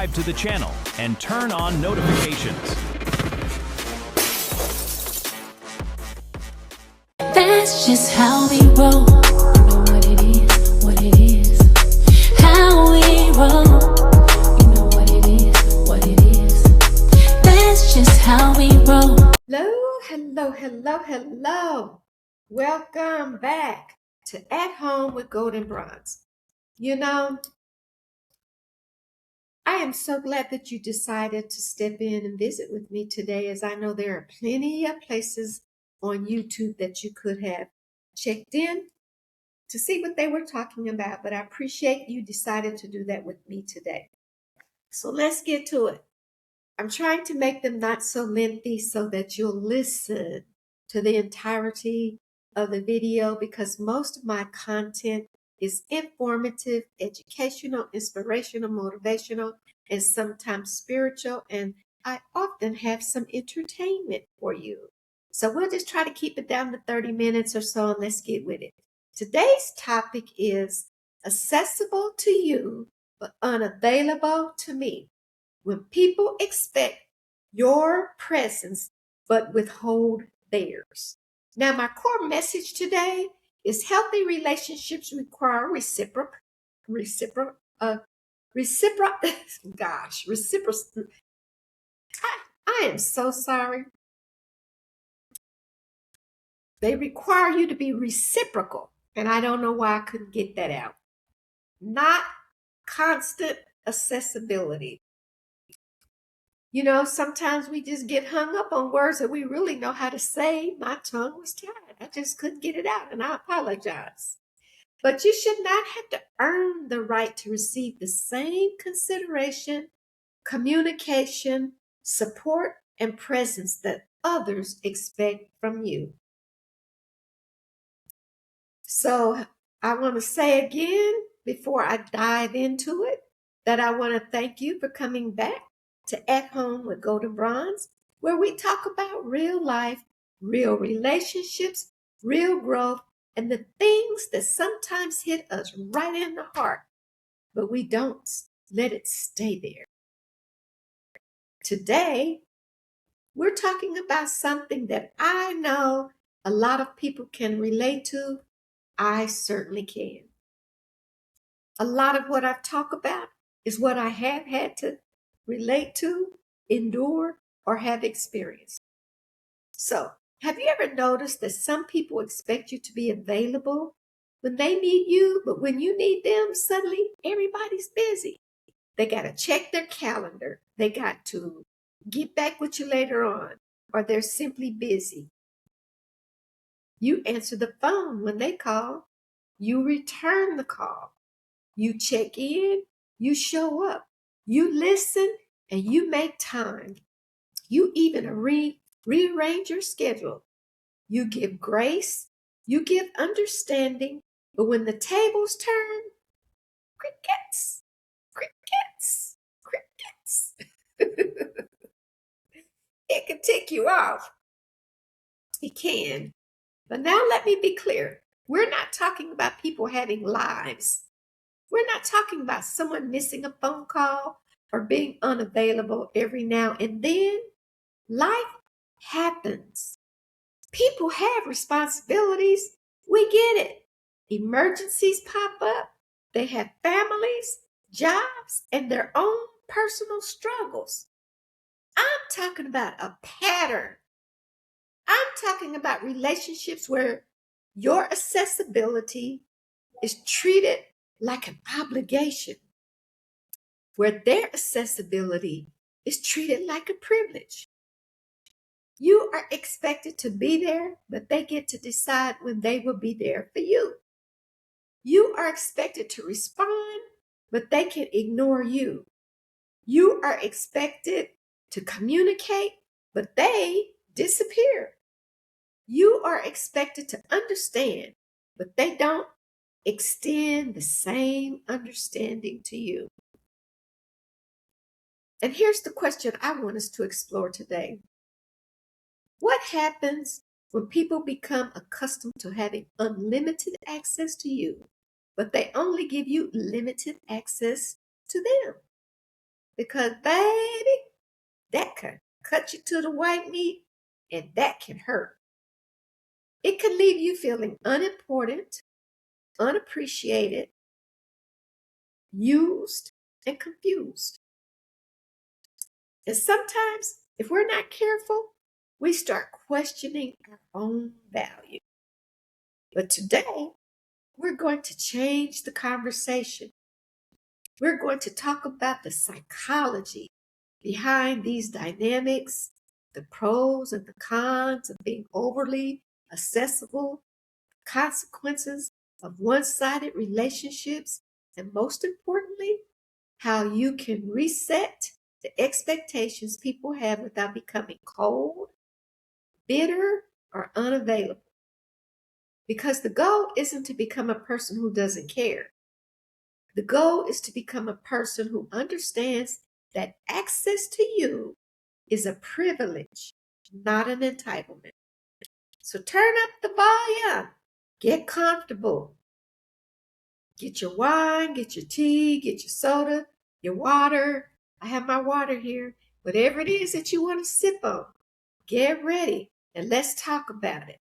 subscribe to the channel and turn on notifications. That's just how we roll. You know what it is, what it is. How we roll. You know what it is, what it is. That's just how we roll. Hello. Welcome back to At Home with Goldnbronze. You know, I am so glad that you decided to step in and visit with me today, as I know there are plenty of places on YouTube that you could have checked in to see what they were talking about, but I appreciate you decided to do that with me today. So let's get to it. I'm trying to make them not so lengthy so that you'll listen to the entirety of the video, because most of my content is informative, educational, inspirational, motivational, and sometimes spiritual, and I often have some entertainment for you. So we'll just try to keep it down to 30 minutes or so, and let's get with it. Today's topic is accessible to you, but unavailable to me. When people expect your presence, but withhold theirs. Now, my core message today is healthy relationships require reciprocity. I am so sorry. They require you to be reciprocal, and I don't know why I couldn't get that out. Not constant accessibility. You know, sometimes we just get hung up on words that we really know how to say. My tongue was tied. I just couldn't get it out, and I apologize. But you should not have to earn the right to receive the same consideration, communication, support, and presence that others expect from you. So I want to say again, before I dive into it, that I want to thank you for coming back to At Home with Goldnbronze, where we talk about real life, real relationships, real growth, and the things that sometimes hit us right in the heart, but we don't let it stay there. Today, we're talking about something that I know a lot of people can relate to. I certainly can. A lot of what I've talked about is what I have had to relate to, endure, or have experienced. So, have you ever noticed that some people expect you to be available when they need you, but when you need them, suddenly everybody's busy? They got to check their calendar. They got to get back with you later on, or they're simply busy. You answer the phone when they call. You return the call. You check in. You show up. You listen, and you make time. You even rearrange your schedule. You give grace. You give understanding. But when the tables turn, crickets, crickets, crickets. It can tick you off. It can. But now let me be clear. We're not talking about people having lives. We're not talking about someone missing a phone call or being unavailable every now and then. Life happens. People have responsibilities. We get it. Emergencies pop up. They have families, jobs, and their own personal struggles. I'm talking about a pattern. I'm talking about relationships where your accessibility is treated like an obligation, where their accessibility is treated like a privilege. You are expected to be there, but they get to decide when they will be there for you. You are expected to respond, but they can ignore you. You are expected to communicate, but they disappear. You are expected to understand, but they don't extend the same understanding to you. And here's the question I want us to explore today. What happens when people become accustomed to having unlimited access to you, but they only give you limited access to them? Because, baby, that can cut you to the white meat, and that can hurt. It can leave you feeling unimportant, unappreciated, used, and confused. And sometimes, if we're not careful, we start questioning our own value. But today, we're going to change the conversation. We're going to talk about the psychology behind these dynamics, the pros and the cons of being overly accessible, consequences of one-sided relationships, and most importantly, how you can reset the expectations people have without becoming cold, bitter, or unavailable. Because the goal isn't to become a person who doesn't care. The goal is to become a person who understands that access to you is a privilege, not an entitlement. So turn up the volume, get comfortable, get your wine, get your tea, get your soda, your water. I have my water here. Whatever it is that you want to sip on, get ready and let's talk about it.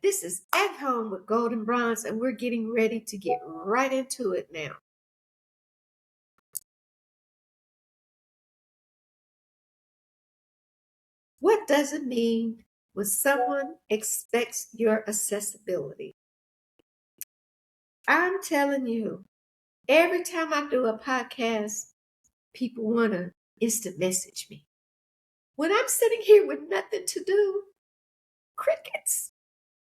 This is At Home with Goldnbronze, and we're getting ready to get right into it now. What does it mean when someone expects your accessibility? I'm telling you, every time I do a podcast, people want to instant message me. When I'm sitting here with nothing to do, crickets.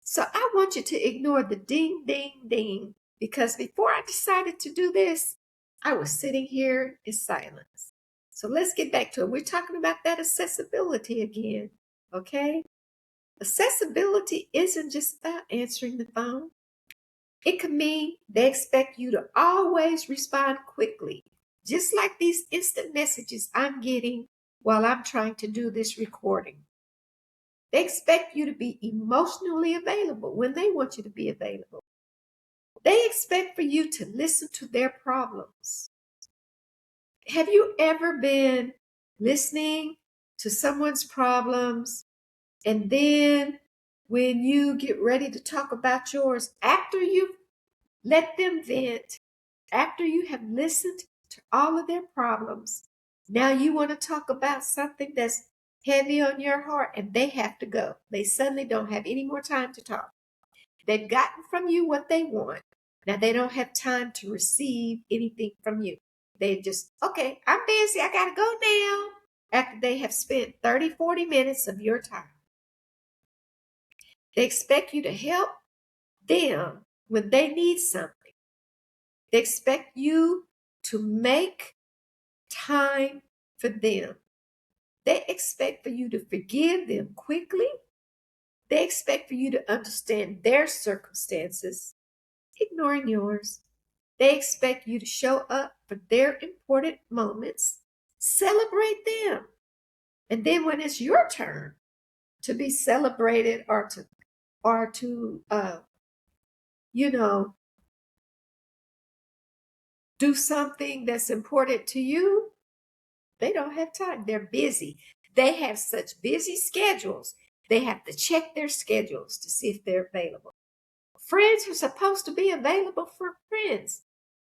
So I want you to ignore the ding, ding, ding, because before I decided to do this, I was sitting here in silence. So let's get back to it. We're talking about that accessibility again, okay? Accessibility isn't just about answering the phone. It could mean they expect you to always respond quickly, just like these instant messages I'm getting while I'm trying to do this recording. They expect you to be emotionally available when they want you to be available. They expect for you to listen to their problems. Have you ever been listening to someone's problems, and then when you get ready to talk about yours, after you've let them vent, after you have listened to all of their problems, now you want to talk about something that's heavy on your heart and they have to go. They suddenly don't have any more time to talk. They've gotten from you what they want. Now they don't have time to receive anything from you. They just, okay, I'm busy. I got to go now. After they have spent 30, 40 minutes of your time. They expect you to help them when they need something. They expect you to make time for them. They expect for you to forgive them quickly. They expect for you to understand their circumstances, ignoring yours. They expect you to show up for their important moments, celebrate them. And then when it's your turn to be celebrated or to do something that's important to you, they don't have time. They're busy. They have such busy schedules. They have to check their schedules to see if they're available. Friends are supposed to be available for friends.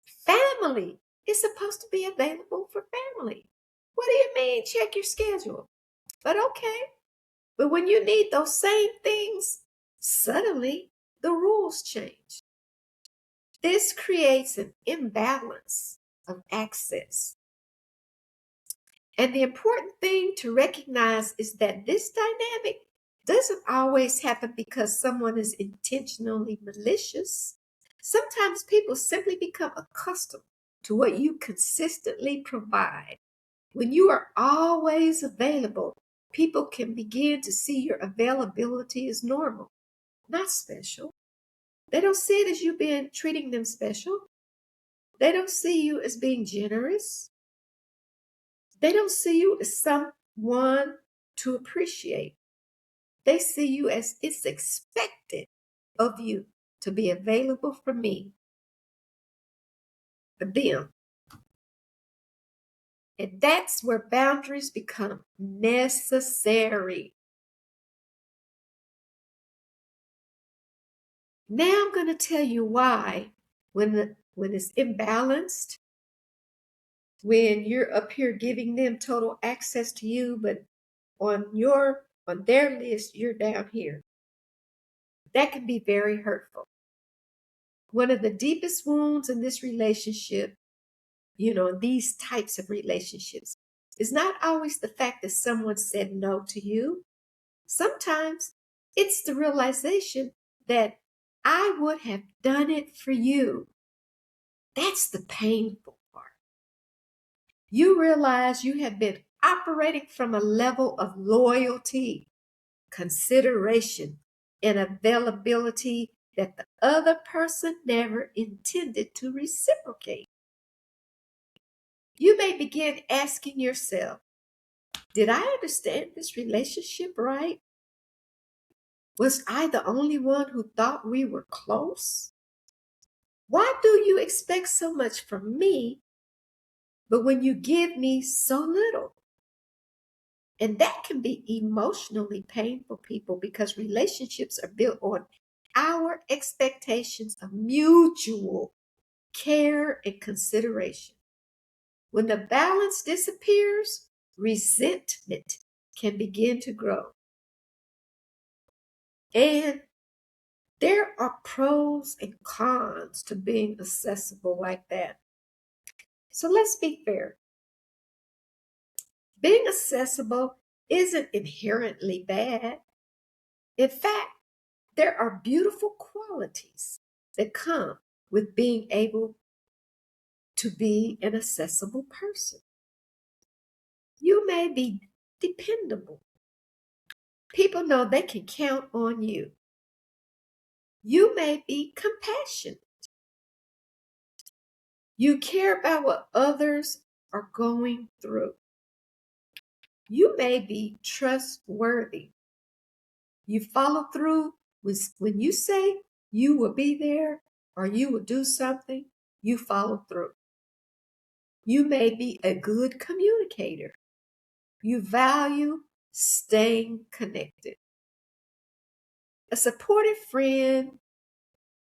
Family is supposed to be available for family. What do you mean, check your schedule? But okay. But when you need those same things, suddenly the rules change. This creates an imbalance of access. And the important thing to recognize is that this dynamic doesn't always happen because someone is intentionally malicious. Sometimes people simply become accustomed to what you consistently provide. When you are always available, people can begin to see your availability as normal, not special. They don't see it as you treating them special. They don't see you as being generous. They don't see you as someone to appreciate. They see you as it's expected of you to be available for me, for them. And that's where boundaries become necessary. Now I'm going to tell you why when it's imbalanced, when you're up here giving them total access to you, but on their list, you're down here. That can be very hurtful. One of the deepest wounds in this relationship, these types of relationships, is not always the fact that someone said no to you. Sometimes it's the realization that I would have done it for you. That's the painful part. You realize you have been operating from a level of loyalty, consideration, and availability that the other person never intended to reciprocate. You may begin asking yourself, did I understand this relationship right? Was I the only one who thought we were close? Why do you expect so much from me, but when you give me so little? And that can be emotionally painful, people, because relationships are built on our expectations of mutual care and consideration. When the balance disappears, resentment can begin to grow. And there are pros and cons to being accessible like that. So let's be fair. Being accessible isn't inherently bad. In fact, there are beautiful qualities that come with being able to be an accessible person. You may be dependable. People know they can count on you. You may be compassionate. You care about what others are going through. You may be trustworthy. You follow through when you say you will be there or you will do something, you follow through. You may be a good communicator. You value staying connected. A supportive friend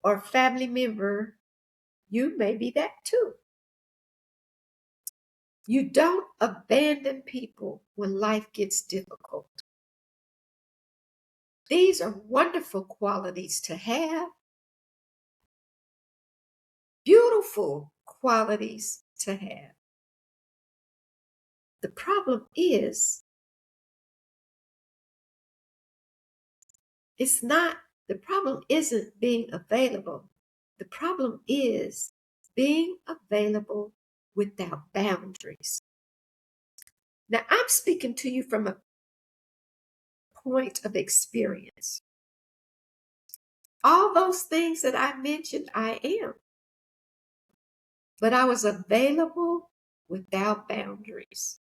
or family member, you may be that too. You don't abandon people when life gets difficult. These are wonderful qualities to have, beautiful qualities to have. The problem is, the problem isn't being available. The problem is being available without boundaries. Now, I'm speaking to you from a point of experience. All those things that I mentioned, I am. But I was available without boundaries.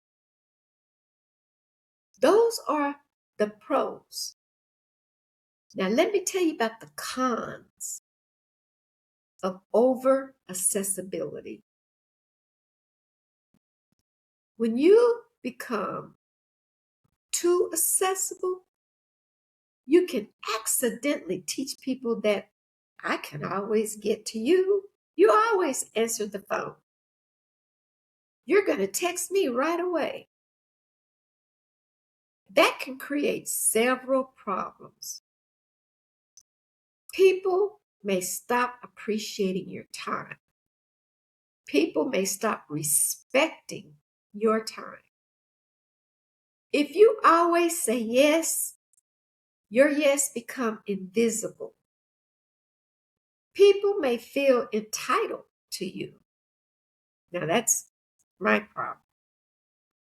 Those are the pros. Now, let me tell you about the cons of over accessibility. When you become too accessible, you can accidentally teach people that I can always get to you. You always answer the phone. You're going to text me right away. That can create several problems. People may stop appreciating your time. People may stop respecting your time. If you always say yes, your yes become invisible. People may feel entitled to you. Now that's my problem.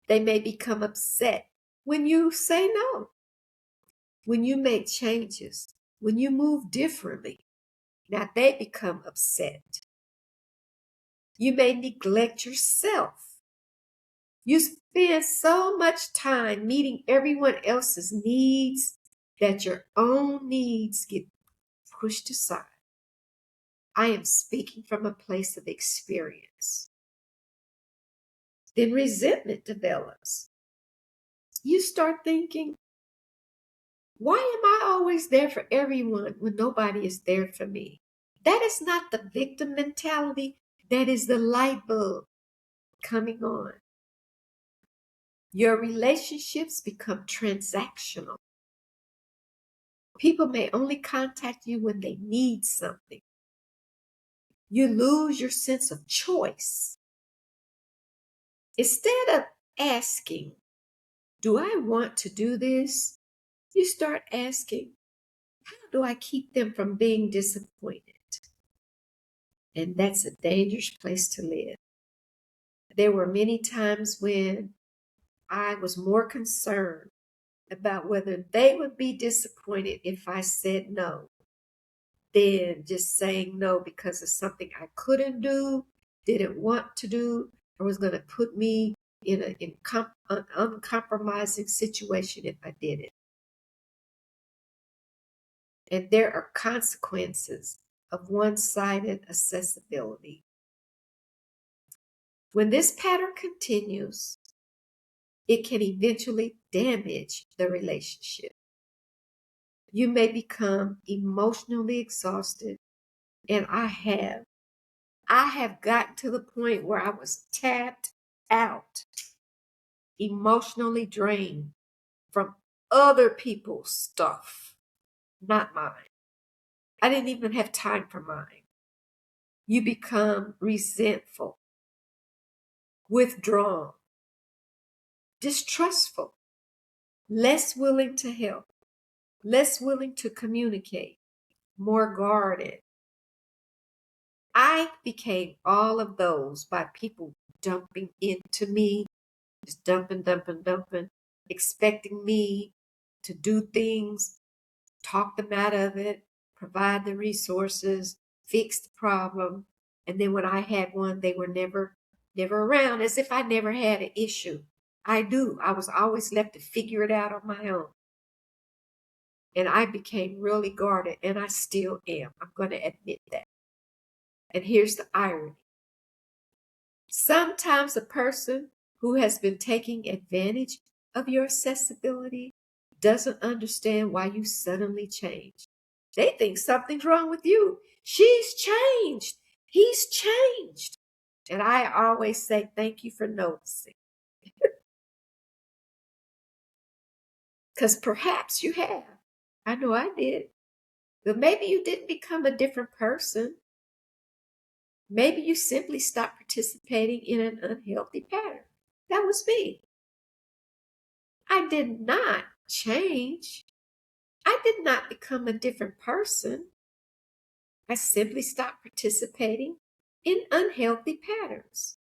They may become upset when you say no, when you make changes, when you move differently. Now they become upset. You may neglect yourself. You spend so much time meeting everyone else's needs that your own needs get pushed aside. I am speaking from a place of experience. then resentment develops. You start thinking, why am I always there for everyone when nobody is there for me? That is not the victim mentality. That is the light bulb coming on. Your relationships become transactional. People may only contact you when they need something. You lose your sense of choice. Instead of asking, do I want to do this? You start asking, how do I keep them from being disappointed? And that's a dangerous place to live. There were many times when I was more concerned about whether they would be disappointed if I said no than just saying no because of something I couldn't do, didn't want to do, or was going to put me in an uncompromising situation if I did it. And there are consequences of one-sided accessibility. When this pattern continues, it can eventually damage the relationship. You may become emotionally exhausted, and I have gotten to the point where I was tapped out, emotionally drained from other people's stuff, not mine. I didn't even have time for mine. You become resentful, withdrawn, distrustful, less willing to help, less willing to communicate, more guarded. I became all of those by people dumping into me, just dumping, expecting me to do things, talk them out of it, provide the resources, fix the problem. And then when I had one, they were never around, as if I never had an issue. I do. I was always left to figure it out on my own. And I became really guarded, and I still am. I'm going to admit that. And here's the irony. Sometimes a person who has been taking advantage of your accessibility doesn't understand why you suddenly changed. They think something's wrong with you. She's changed. He's changed. And I always say, thank you for noticing. Because perhaps you have. I know I did. But maybe you didn't become a different person. Maybe you simply stopped participating in an unhealthy pattern. That was me. I did not change. I did not become a different person. I simply stopped participating in unhealthy patterns.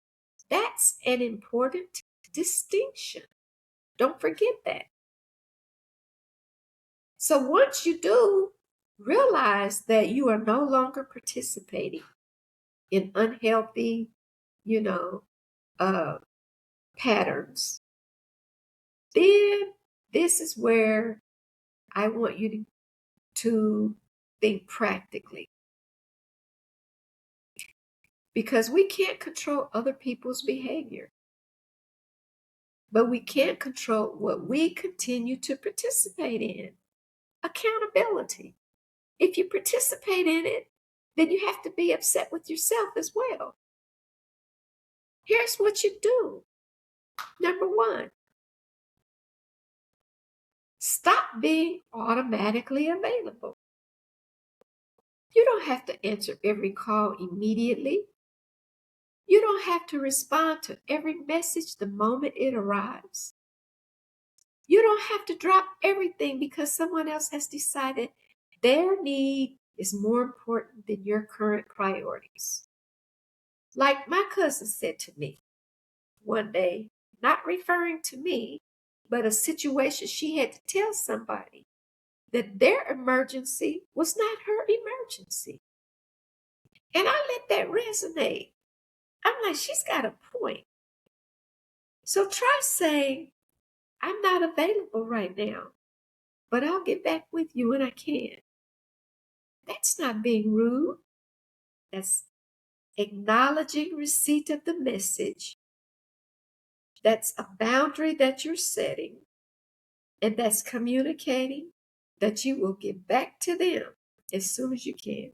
That's an important distinction. Don't forget that. So once you do, realize that you are no longer participating in unhealthy, patterns. Then this is where I want you to think practically. Because we can't control other people's behavior. But we can't control what we continue to participate in. Accountability. If you participate in it, then you have to be upset with yourself as well. Here's what you do. Number one, stop being automatically available. You don't have to answer every call immediately. You don't have to respond to every message the moment it arrives. You don't have to drop everything because someone else has decided their need is more important than your current priorities. Like my cousin said to me one day, not referring to me, but a situation she had to tell somebody that their emergency was not her emergency. And I let that resonate. I'm like, she's got a point. So try saying, I'm not available right now, but I'll get back with you when I can. That's not being rude. That's acknowledging receipt of the message That's a boundary that you're setting, and that's communicating that you will get back to them as soon as you can.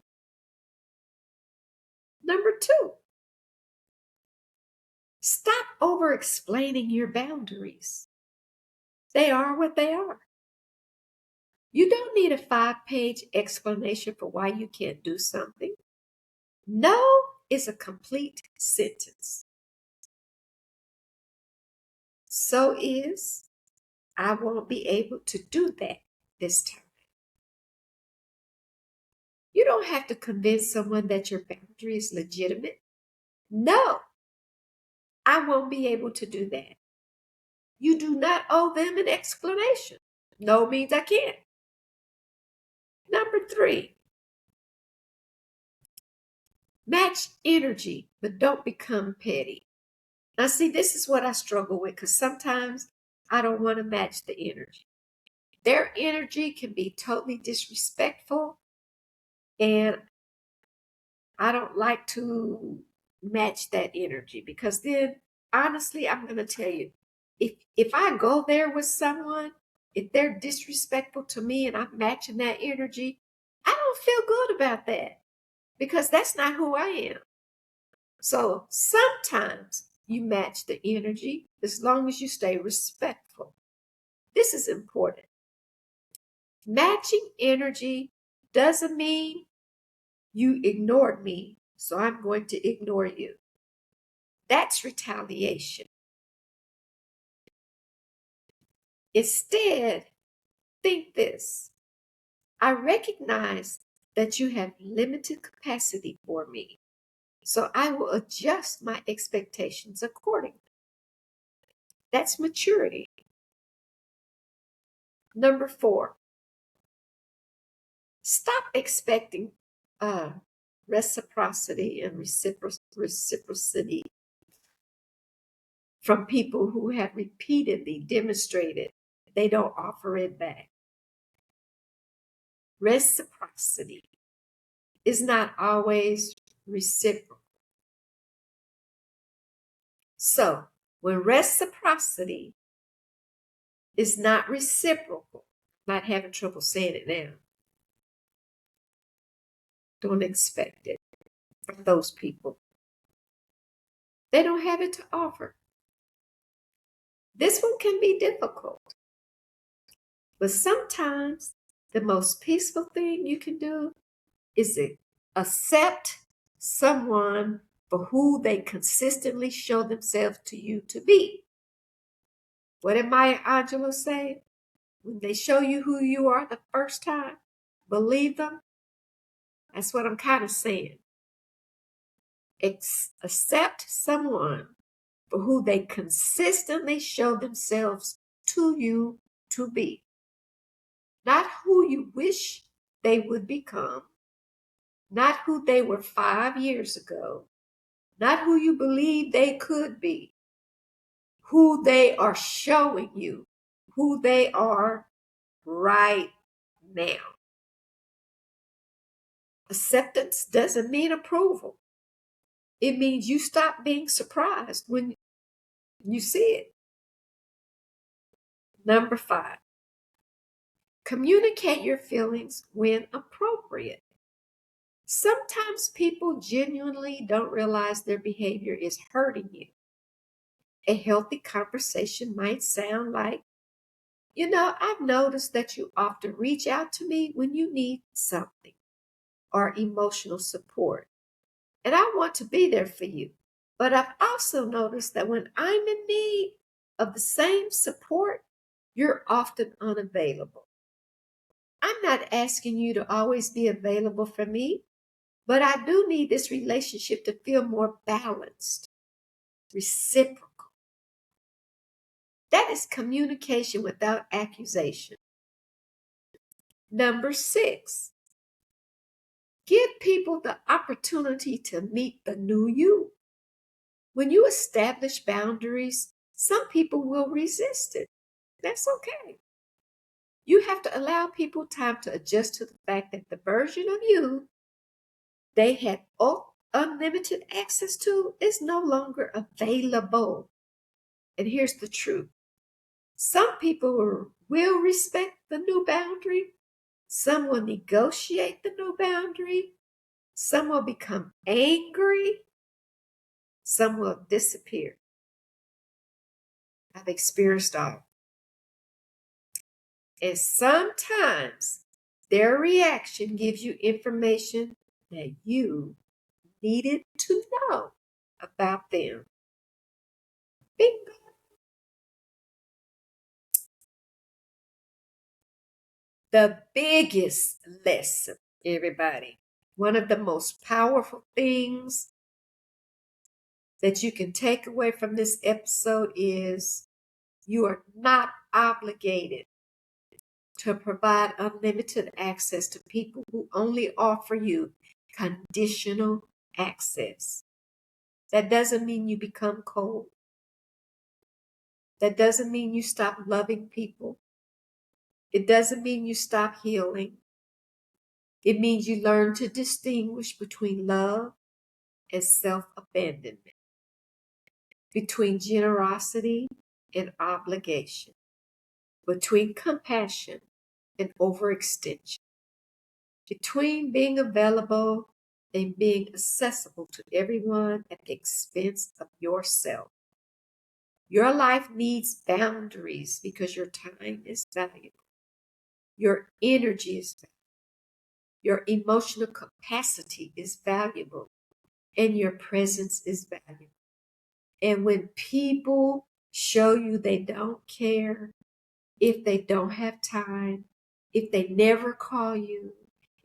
Number 2, stop over explaining your boundaries. They are what they are. You don't need a 5-page explanation for why you can't do something. No is a complete sentence. So is, I won't be able to do that this time. You don't have to convince someone that your boundary is legitimate. No, I won't be able to do that. You do not owe them an explanation. No means I can't. Number 3, match energy, but don't become petty. Now, see, this is what I struggle with, because sometimes I don't want to match the energy. Their energy can be totally disrespectful, and I don't like to match that energy, because then, honestly, I'm going to tell you, if I go there with someone, if they're disrespectful to me and I'm matching that energy, I don't feel good about that, because that's not who I am. So sometimes you match the energy as long as you stay respectful. This is important. Matching energy doesn't mean you ignored me, so I'm going to ignore you. That's retaliation. Instead, think this: I recognize that you have limited capacity for me, so I will adjust my expectations accordingly. That's maturity. Number 4, stop expecting reciprocity and reciprocity from people who have repeatedly demonstrated they don't offer it back. Reciprocity is not always reciprocal. So, when reciprocity is not reciprocal, I'm not having trouble saying it now, don't expect it from those people. They don't have it to offer. This one can be difficult, but sometimes the most peaceful thing you can do is to accept someone for who they consistently show themselves to you to be. What did Maya Angelou say? When they show you who you are the first time, believe them. That's what I'm kind of saying. Accept someone for who they consistently show themselves to you to be. Not who you wish they would become, not who they were 5 years ago, not who you believe they could be, who they are showing you, who they are right now. Acceptance doesn't mean approval. It means you stop being surprised when you see it. Number 5, communicate your feelings when appropriate. Sometimes people genuinely don't realize their behavior is hurting you. A healthy conversation might sound like, I've noticed that you often reach out to me when you need something or emotional support, and I want to be there for you. But I've also noticed that when I'm in need of the same support, you're often unavailable. I'm not asking you to always be available for me, but I do need this relationship to feel more balanced, reciprocal. That is communication without accusation. Number 6, give people the opportunity to meet the new you. When you establish boundaries, some people will resist it. That's okay. You have to allow people time to adjust to the fact that the version of you they had unlimited access to is no longer available. And here's the truth. Some people will respect the new boundary. Some will negotiate the new boundary. Some will become angry. Some will disappear. I've experienced all. And sometimes their reaction gives you information that you needed to know about them. Bingo. The biggest lesson, everybody, one of the most powerful things that you can take away from this episode is you are not obligated to provide unlimited access to people who only offer you conditional access. That doesn't mean you become cold. That doesn't mean you stop loving people. It doesn't mean you stop healing. It means you learn to distinguish between love and self-abandonment, between generosity and obligation, between compassion and overextension, between being available and being accessible to everyone at the expense of yourself. Your life needs boundaries because your time is valuable. Your energy is valuable. Your emotional capacity is valuable. And your presence is valuable. And when people show you they don't care, if they don't have time, if they never call you,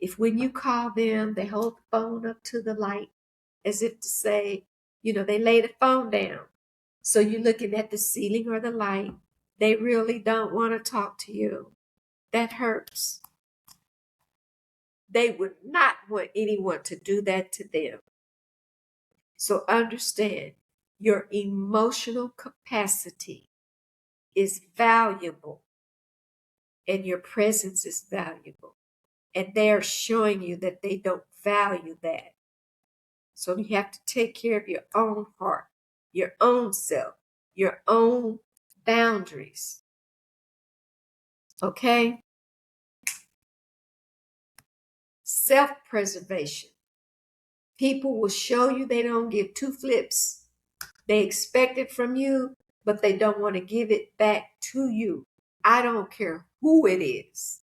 if when you call them, they hold the phone up to the light as if to say, they lay the phone down. So you're looking at the ceiling or the light. They really don't want to talk to you. That hurts. They would not want anyone to do that to them. So understand, your emotional capacity is valuable and your presence is valuable. And they're showing you that they don't value that. So you have to take care of your own heart, your own self, your own boundaries. Okay? Self-preservation. People will show you they don't give two flips. They expect it from you, but they don't want to give it back to you. I don't care who it is.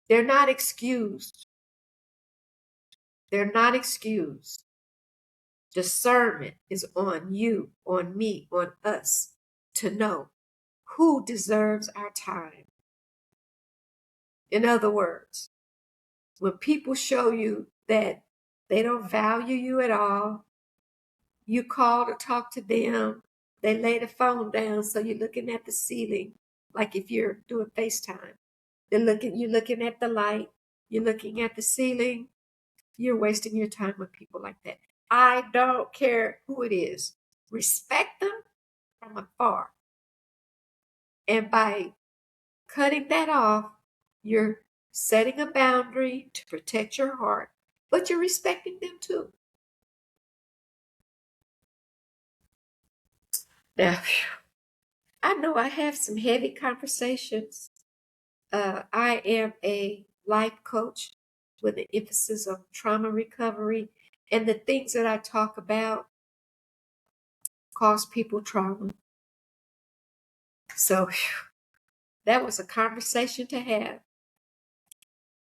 They're not excused. They're not excused. Discernment is on you, on me, on us to know who deserves our time. In other words, when people show you that they don't value you at all, you call to talk to them, they lay the phone down, so you're looking at the ceiling, like if you're doing FaceTime. You're looking at the light, you're looking at the ceiling, you're wasting your time with people like that. I don't care who it is. Respect them from afar. And by cutting that off, you're setting a boundary to protect your heart, but you're respecting them too. Now, I know I have some heavy conversations. I am a life coach with an emphasis on trauma recovery, and the things that I talk about cause people trauma. So that was a conversation to have.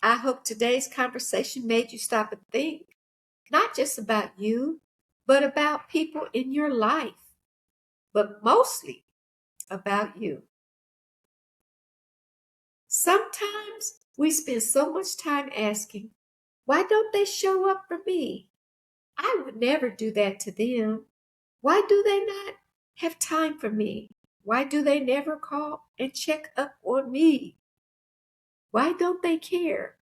I hope today's conversation made you stop and think, not just about you, but about people in your life, but mostly about you. Sometimes we spend so much time asking, why don't they show up for me? I would never do that to them. Why do they not have time for me? Why do they never call and check up on me? Why don't they care?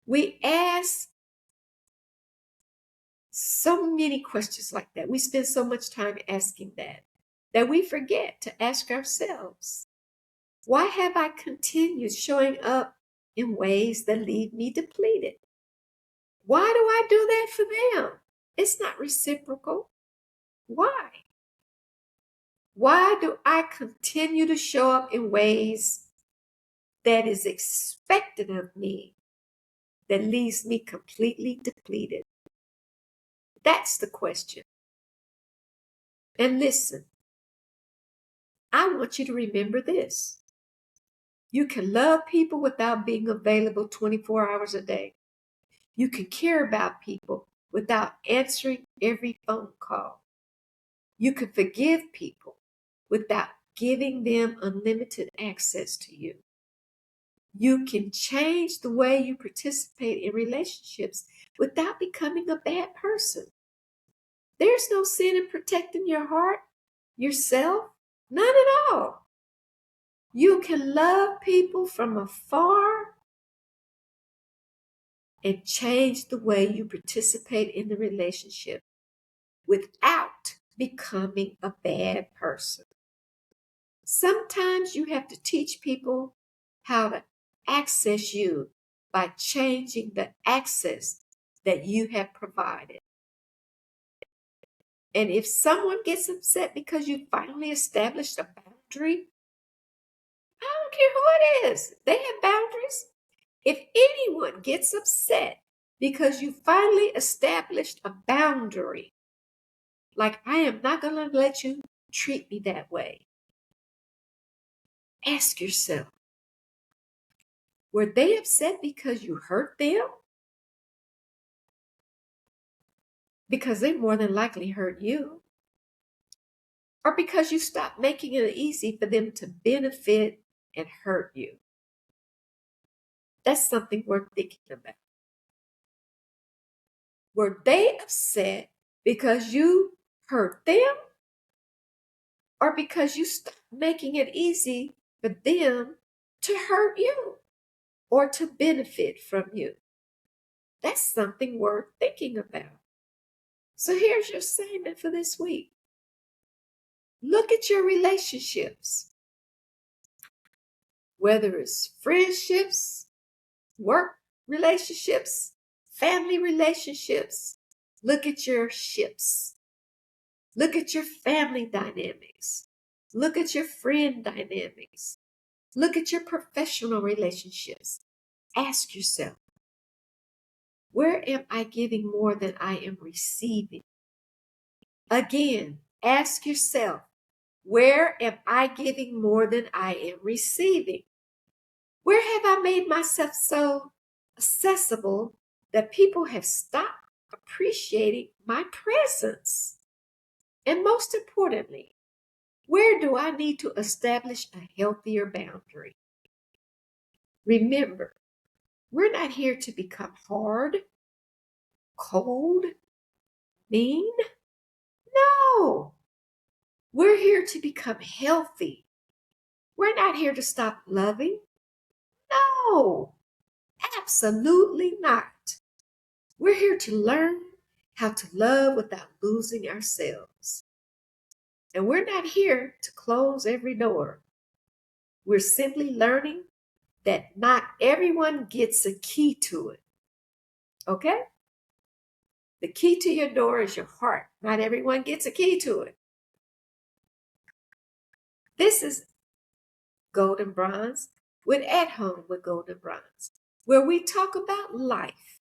We ask so many questions like that. We spend so much time asking that we forget to ask ourselves, why have I continued showing up in ways that leave me depleted? Why do I do that for them? It's not reciprocal. Why? Why do I continue to show up in ways that is expected of me that leaves me completely depleted? That's the question. And listen, I want you to remember this. You can love people without being available 24 hours a day. You can care about people without answering every phone call. You can forgive people without giving them unlimited access to you. You can change the way you participate in relationships without becoming a bad person. There's no sin in protecting your heart, yourself, none at all. You can love people from afar and change the way you participate in the relationship without becoming a bad person. Sometimes you have to teach people how to access you by changing the access that you have provided. And if someone gets upset because you finally established a boundary, I don't care who it is, they have boundaries. If anyone gets upset because you finally established a boundary, like I am not going to let you treat me that way, ask yourself, were they upset because you hurt them? Because they more than likely hurt you. Or because you stopped making it easy for them to benefit and hurt you? That's something worth thinking about. Were they upset because you hurt them? Or because you stopped making it easy for them to hurt you or to benefit from you? That's something worth thinking about. So here's your assignment for this week. Look at your relationships, whether it's friendships, work relationships, family relationships. Look at your ships. Look at your family dynamics. Look at your friend dynamics. Look at your professional relationships. Ask yourself, where am I giving more than I am receiving? Again, ask yourself, where am I giving more than I am receiving? Where have I made myself so accessible that people have stopped appreciating my presence? And most importantly, where do I need to establish a healthier boundary? Remember, we're not here to become hard, cold, mean. No, we're here to become healthy. We're not here to stop loving. No, absolutely not. We're here to learn how to love without losing ourselves. And we're not here to close every door. We're simply learning that not everyone gets a key to it. Okay? The key to your door is your heart. Not everyone gets a key to it. This is Goldnbronze with At Home with Goldnbronze, where we talk about life,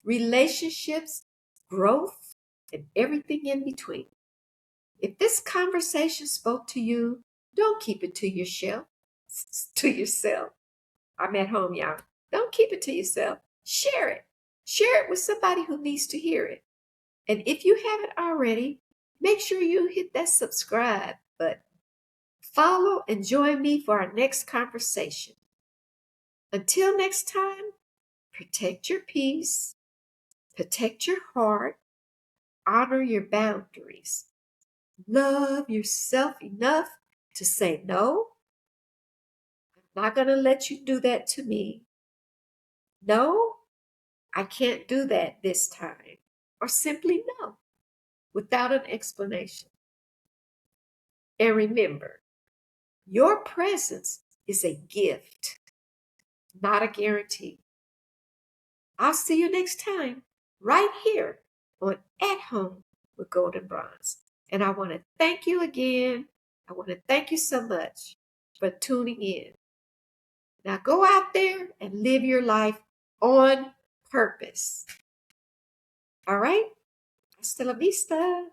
relationships, growth, and everything in between. If this conversation spoke to you, don't keep it to yourself. I'm at home, y'all. Don't keep it to yourself. Share it. Share it with somebody who needs to hear it. And if you haven't already, make sure you hit that subscribe button. Follow and join me for our next conversation. Until next time, protect your peace, protect your heart, honor your boundaries. Love yourself enough to say, no, I'm not going to let you do that to me. No, I can't do that this time. Or simply no, without an explanation. And remember, your presence is a gift, not a guarantee. I'll see you next time, right here on At Home with Goldnbronze. And I want to thank you again. I want to thank you so much for tuning in. Now go out there and live your life on purpose. All right? Hasta la vista.